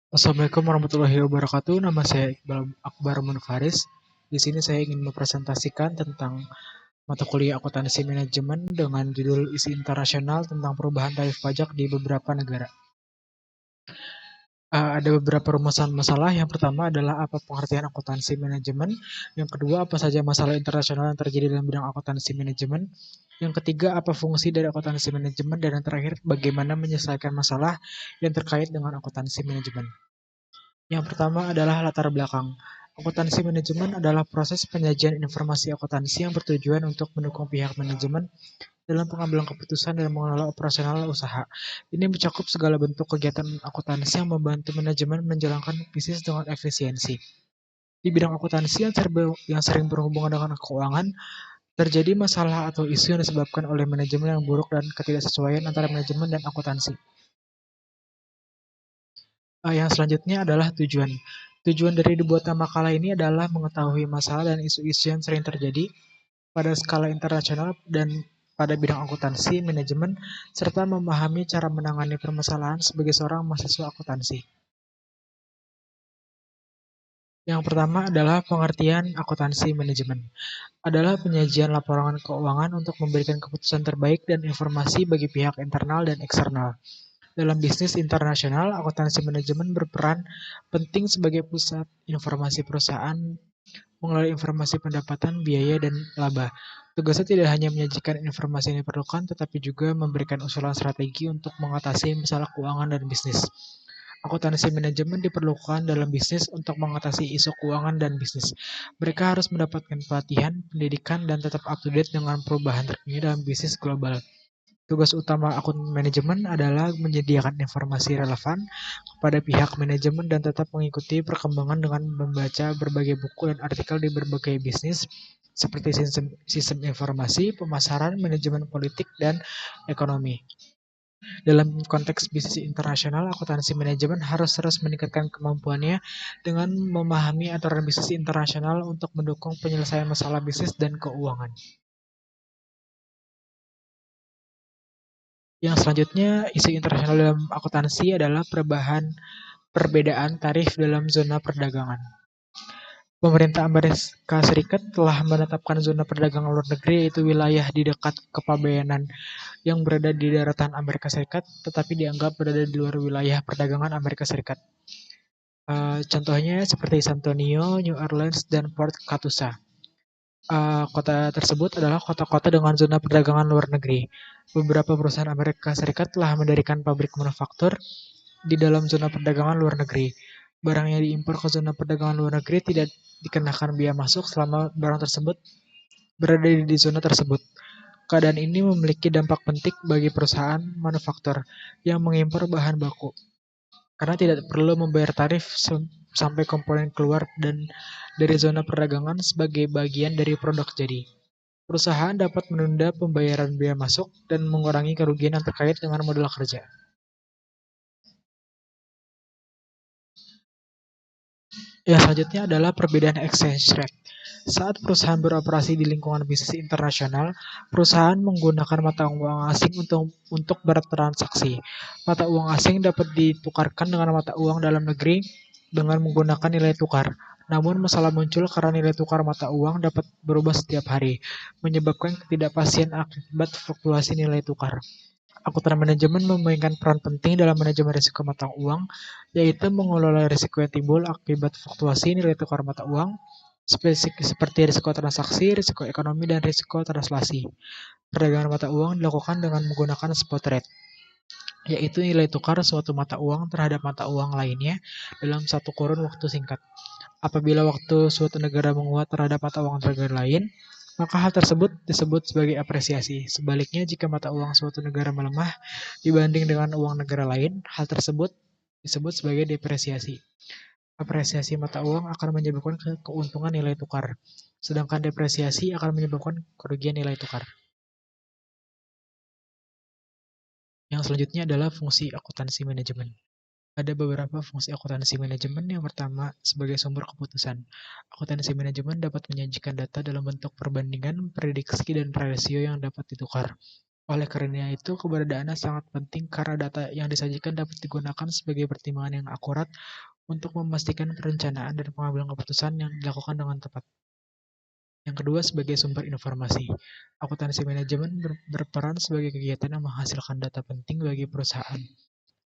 Assalamualaikum warahmatullahi wabarakatuh. Nama saya Iqbal Akbar Munfaris. Di sini saya ingin mempresentasikan tentang mata kuliah akuntansi manajemen dengan judul isi internasional tentang perubahan tarif pajak di beberapa negara. Ada beberapa rumusan masalah. Yang pertama adalah apa pengertian akuntansi manajemen. Yang kedua, apa saja masalah internasional yang terjadi dalam bidang akuntansi manajemen. Yang ketiga, apa fungsi dari akuntansi manajemen. Dan yang terakhir, bagaimana menyelesaikan masalah yang terkait dengan akuntansi manajemen. Yang pertama adalah latar belakang. Akuntansi manajemen adalah proses penyajian informasi akuntansi yang bertujuan untuk mendukung pihak manajemen dalam pengambilan keputusan dan mengelola operasional usaha. Ini mencakup segala bentuk kegiatan akuntansi yang membantu manajemen menjalankan bisnis dengan efisiensi. Di bidang akuntansi yang sering berhubungan dengan keuangan, terjadi masalah atau isu yang disebabkan oleh manajemen yang buruk dan ketidaksesuaian antara manajemen dan akuntansi. Yang selanjutnya adalah tujuan. Tujuan dari dibuatnya makalah ini adalah mengetahui masalah dan isu-isu yang sering terjadi pada skala internasional dan pada bidang akuntansi, manajemen, serta memahami cara menangani permasalahan sebagai seorang mahasiswa akuntansi. Yang pertama adalah pengertian akuntansi manajemen. Adalah penyajian laporan keuangan untuk memberikan keputusan terbaik dan informasi bagi pihak internal dan eksternal. Dalam bisnis internasional, akuntansi manajemen berperan penting sebagai pusat informasi perusahaan, mengelola informasi pendapatan, biaya, dan laba. Tugasnya tidak hanya menyajikan informasi yang diperlukan, tetapi juga memberikan usulan strategi untuk mengatasi masalah keuangan dan bisnis. Akuntansi manajemen diperlukan dalam bisnis untuk mengatasi isu keuangan dan bisnis. Mereka harus mendapatkan pelatihan, pendidikan, dan tetap up-to-date dengan perubahan terkini dalam bisnis global. Tugas utama akun manajemen adalah menyediakan informasi relevan kepada pihak manajemen dan tetap mengikuti perkembangan dengan membaca berbagai buku dan artikel di berbagai bisnis seperti sistem informasi, pemasaran, manajemen politik, dan ekonomi. Dalam konteks bisnis internasional, akuntansi manajemen harus terus meningkatkan kemampuannya dengan memahami aturan bisnis internasional untuk mendukung penyelesaian masalah bisnis dan keuangan. Yang selanjutnya, isu internasional dalam akuntansi adalah perbedaan tarif dalam zona perdagangan. Pemerintah Amerika Serikat telah menetapkan zona perdagangan luar negeri, yaitu wilayah di dekat kepabeanan yang berada di daratan Amerika Serikat, tetapi dianggap berada di luar wilayah perdagangan Amerika Serikat. Contohnya seperti San Antonio, New Orleans, dan Port Catoosa. Kota tersebut adalah kota-kota dengan zona perdagangan luar negeri. Beberapa perusahaan Amerika Serikat telah mendirikan pabrik manufaktur di dalam zona perdagangan luar negeri. Barang yang diimpor ke zona perdagangan luar negeri tidak dikenakan biaya masuk selama barang tersebut berada di zona tersebut. Keadaan ini memiliki dampak penting bagi perusahaan manufaktur yang mengimpor bahan baku, karena tidak perlu membayar tarif sampai komponen keluar dan dari zona perdagangan sebagai bagian dari produk jadi. Perusahaan dapat menunda pembayaran biaya masuk dan mengurangi kerugian yang terkait dengan modal kerja. Yang selanjutnya adalah perbedaan exchange rate. Saat perusahaan beroperasi di lingkungan bisnis internasional, perusahaan menggunakan mata uang asing untuk bertransaksi. Mata uang asing dapat ditukarkan dengan mata uang dalam negeri dengan menggunakan nilai tukar. Namun masalah muncul karena nilai tukar mata uang dapat berubah setiap hari, menyebabkan ketidakpastian akibat fluktuasi nilai tukar. Akuntan manajemen memainkan peran penting dalam manajemen risiko mata uang, yaitu mengelola risiko yang timbul akibat fluktuasi nilai tukar mata uang, seperti risiko transaksi, risiko ekonomi, dan risiko translasi. Perdagangan mata uang dilakukan dengan menggunakan spot rate, yaitu nilai tukar suatu mata uang terhadap mata uang lainnya dalam satu kurun waktu singkat. Apabila waktu suatu negara menguat terhadap mata uang negara lain, maka hal tersebut disebut sebagai apresiasi. Sebaliknya, jika mata uang suatu negara melemah dibanding dengan uang negara lain, hal tersebut disebut sebagai depresiasi. Apresiasi mata uang akan menyebabkan keuntungan nilai tukar, sedangkan depresiasi akan menyebabkan kerugian nilai tukar. Yang selanjutnya adalah fungsi akuntansi manajemen. Ada beberapa fungsi akuntansi manajemen. Yang pertama, sebagai sumber keputusan. Akuntansi manajemen dapat menyajikan data dalam bentuk perbandingan, prediksi, dan rasio yang dapat ditukar. Oleh karena itu, keberadaannya sangat penting karena data yang disajikan dapat digunakan sebagai pertimbangan yang akurat untuk memastikan perencanaan dan pengambilan keputusan yang dilakukan dengan tepat. Yang kedua, sebagai sumber informasi. Akuntansi manajemen berperan sebagai kegiatan yang menghasilkan data penting bagi perusahaan.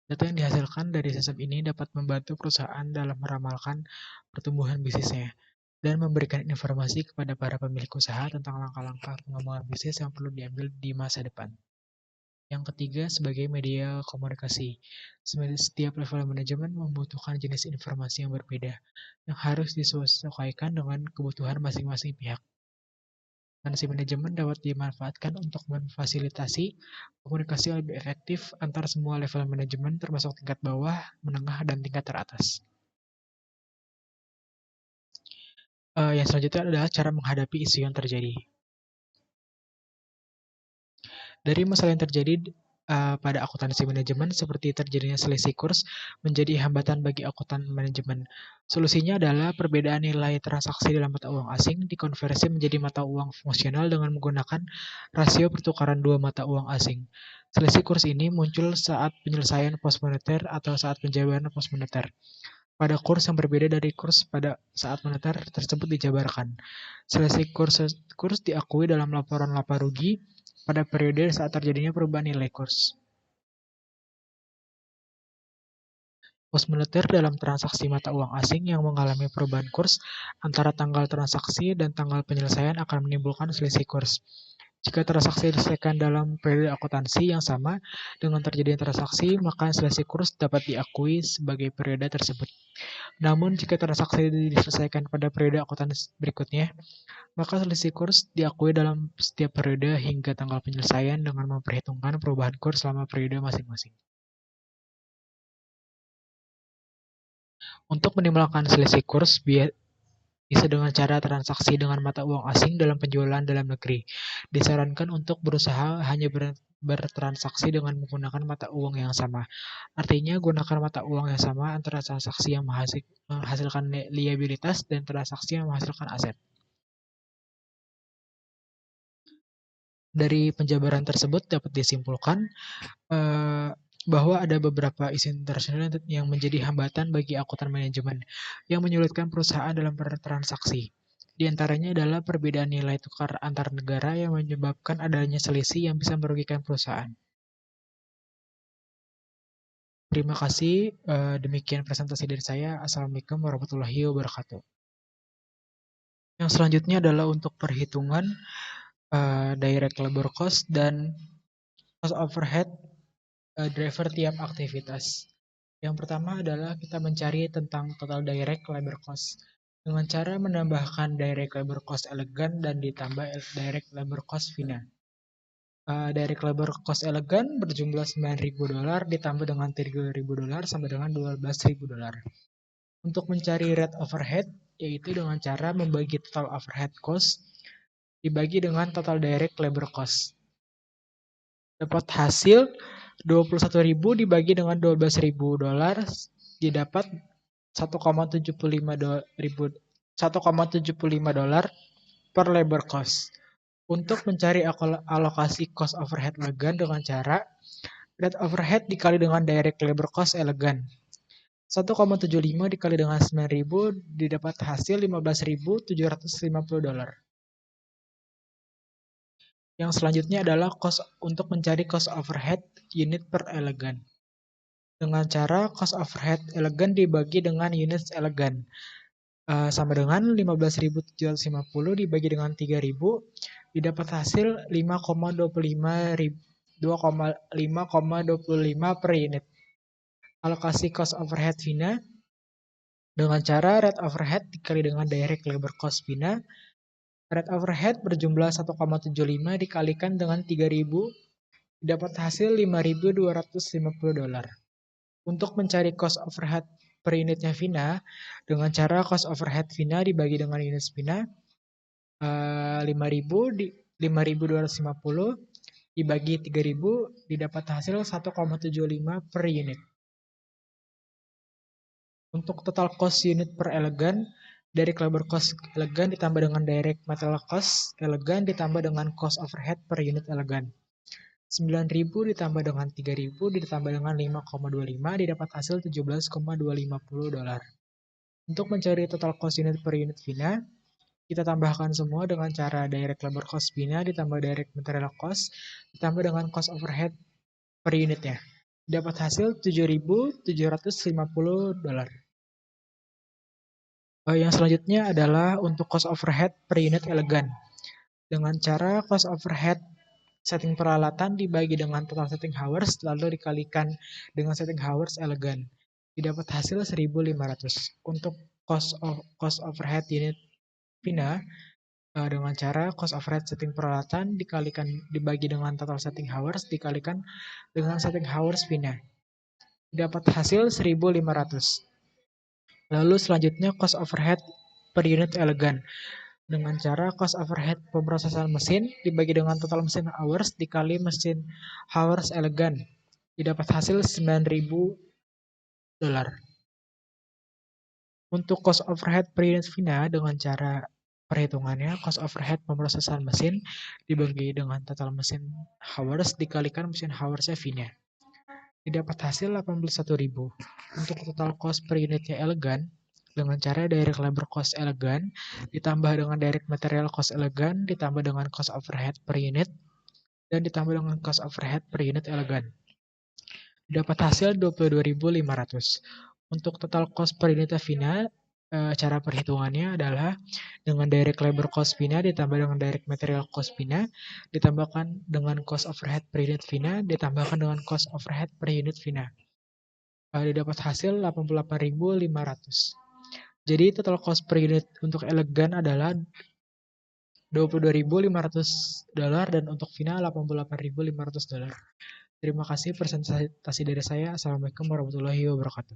Data yang dihasilkan dari sistem ini dapat membantu perusahaan dalam meramalkan pertumbuhan bisnisnya dan memberikan informasi kepada para pemilik usaha tentang langkah-langkah pengembangan bisnis yang perlu diambil di masa depan. Yang ketiga, sebagai media komunikasi. Setiap level manajemen membutuhkan jenis informasi yang berbeda, yang harus disesuaikan dengan kebutuhan masing-masing pihak. Akuntansi manajemen dapat dimanfaatkan untuk memfasilitasi komunikasi yang lebih efektif antar semua level manajemen termasuk tingkat bawah, menengah, dan tingkat teratas. Yang selanjutnya adalah cara menghadapi isu yang terjadi. Dari masalah yang terjadi pada akuntansi manajemen seperti terjadinya selisih kurs menjadi hambatan bagi akuntan manajemen. Solusinya adalah perbedaan nilai transaksi dalam mata uang asing dikonversi menjadi mata uang fungsional dengan menggunakan rasio pertukaran dua mata uang asing. Selisih kurs ini muncul saat penyelesaian pos moneter atau saat penjabaran pos moneter. Pada kurs yang berbeda dari kurs pada saat moneter tersebut dijabarkan. Selisih kurs diakui dalam laporan laba rugi pada periode saat terjadinya perubahan nilai kurs. Pos moneter dalam transaksi mata uang asing yang mengalami perubahan kurs antara tanggal transaksi dan tanggal penyelesaian akan menimbulkan selisih kurs. Jika transaksi diselesaikan dalam periode akuntansi yang sama dengan terjadinya transaksi, maka selisih kurs dapat diakui sebagai periode tersebut. Namun, jika transaksi diselesaikan pada periode akuntansi berikutnya, maka selisih kurs diakui dalam setiap periode hingga tanggal penyelesaian dengan memperhitungkan perubahan kurs selama periode masing-masing. Untuk menimbulkan selisih kurs bisa dengan cara transaksi dengan mata uang asing dalam penjualan dalam negeri. Disarankan untuk berusaha hanya bertransaksi dengan menggunakan mata uang yang sama. Artinya, gunakan mata uang yang sama antara transaksi yang menghasilkan liabilitas dan transaksi yang menghasilkan aset. Dari penjabaran tersebut dapat disimpulkan bahwa ada beberapa isu internasional yang menjadi hambatan bagi akuntan manajemen yang menyulitkan perusahaan dalam bertransaksi. Di antaranya adalah perbedaan nilai tukar antar negara yang menyebabkan adanya selisih yang bisa merugikan perusahaan. Terima kasih. Demikian presentasi dari saya. Assalamualaikum warahmatullahi wabarakatuh. Yang selanjutnya adalah untuk perhitungan direct labor cost dan cost overhead driver tiap aktivitas. Yang pertama adalah kita mencari tentang total direct labor cost dengan cara menambahkan direct labor cost elegan dan ditambah direct labor cost fina. Direct labor cost elegan berjumlah $9.000 ditambah dengan $3.000 sampai dengan $12.000. Untuk mencari rate overhead yaitu dengan cara membagi total overhead cost dibagi dengan total direct labor cost. Dapat hasil 21.000 dibagi dengan $12.000 didapat 1,75 dolar per labor cost. Untuk mencari alokasi cost overhead elegan dengan cara rate overhead dikali dengan direct labor cost elegan. 1,75 dikali dengan 9.000 didapat hasil $15.750. Yang selanjutnya adalah untuk mencari cost overhead unit per elegan. Dengan cara cost overhead elegan dibagi dengan unit elegan. Sama dengan 15.750 dibagi dengan 3.000 didapat hasil 2,25 per unit. Alokasi cost overhead fina dengan cara rate overhead dikali dengan direct labor cost fina. Rate overhead berjumlah 1,75 dikalikan dengan 3.000 didapat hasil $5.250. Untuk mencari cost overhead per unitnya Vina, dengan cara cost overhead Vina dibagi dengan unit Vina, 5.250 dibagi 3.000 didapat hasil 1,75 per unit. Untuk total cost unit per elegan, direct labor cost elegan ditambah dengan direct material cost elegan ditambah dengan cost overhead per unit elegan. 9.000 ditambah dengan 3.000 ditambah dengan 5,25 didapat hasil 17,250 dolar. Untuk mencari total cost unit per unit Vina, kita tambahkan semua dengan cara direct labor cost Vina ditambah direct material cost ditambah dengan cost overhead per unitnya. Dapat hasil 7.750 dolar. Yang selanjutnya adalah untuk cost overhead per unit elegan. Dengan cara cost overhead setting peralatan dibagi dengan total setting hours lalu dikalikan dengan setting hours elegan. Didapat hasil 1.500. Untuk cost overhead unit Vina dengan cara cost overhead setting peralatan dibagi dengan total setting hours dikalikan dengan setting hours Vina. Dapat hasil 1.500. Lalu selanjutnya cost overhead per unit elegan. Dengan cara cost overhead pemrosesan mesin dibagi dengan total mesin hours dikali mesin hours elegan. Didapat hasil 9.000 dolar. Untuk cost overhead per unit Vina dengan cara perhitungannya cost overhead pemrosesan mesin dibagi dengan total mesin hours dikalikan mesin hoursnya Vina. Didapat hasil 81.000. Untuk total cost per unitnya elegan dengan cara direct labor cost elegan ditambah dengan direct material cost elegan ditambah dengan cost overhead per unit dan ditambah dengan cost overhead per unit elegan. Dapat hasil 22.500. Untuk total cost per unit Vina, cara perhitungannya adalah dengan direct labor cost Vina ditambah dengan direct material cost Vina ditambahkan dengan cost overhead per unit Vina ditambahkan dengan cost overhead per unit Vina. Didapat hasil 88.500. Jadi total cost per unit untuk elegan adalah 22.500 dolar dan untuk Vina 88.500 dolar. Terima kasih presentasi dari saya. Assalamualaikum warahmatullahi wabarakatuh.